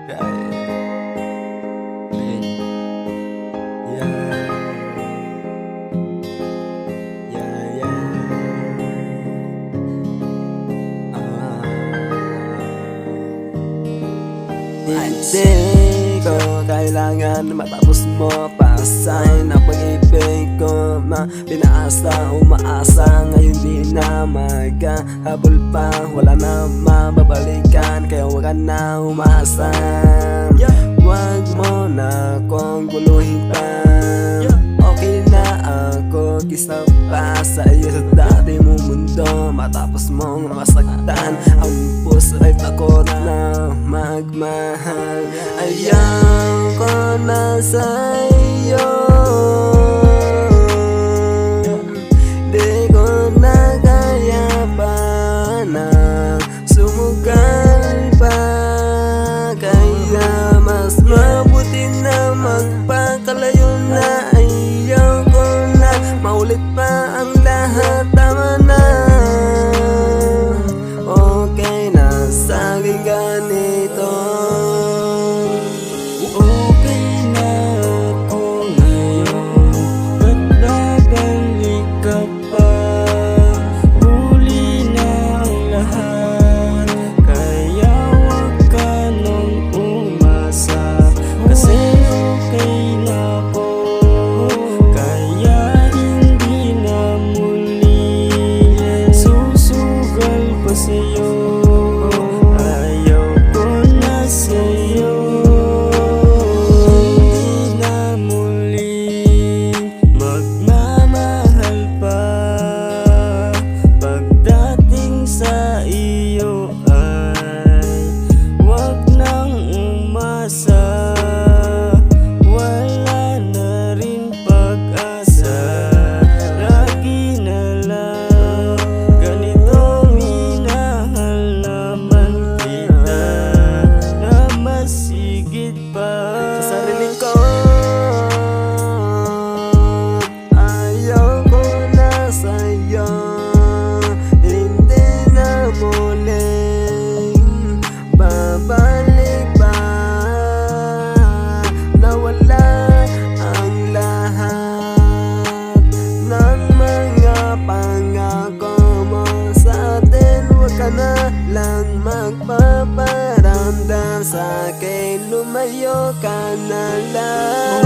Hindi ko kailangan matapos mo pasahin ang pag-ibig ko. Pinaasa, umaasa, ngayon di na maghahabol pa. Wala na mababalikan, kaya huwag ka na umasa. Huwag mo na akong guluhin pa. Okay na ako, kisa pa sa iyo sa dati mong mundo. Matapos mong masaktan, ang puso ay takot na magmahal. Ayaw ko na sa iyo, di ko na kaya pa na sumugal pa. Kaya mas mabuti na magpakalayo na. Ayaw ko na maulit pa ang lahat, tama na. Okay na sa aking ganito. Okay na ako ngayon, ba't babalik ka pa? Huli na ang lahat, kaya huwag ka nang umasa. Kasi okay na ako, kaya hindi na muli susugal pa sa'yo. Ayaw ko na sa'yo, hindi na muling magmamahal pa. Pagdating sa iyo ay huwag nang umasa. Wala na rin pag-asa, lagi na lang ganito minahal naman kita na masigit pa. Sa sarili ko, ayaw ko na sa'yo, hindi na muling babalik pa. Nawala ang lahat ng mga pangako mo sa atin. Huwag ka na lang magpaparamdam sa akin, lumayo ka na lang.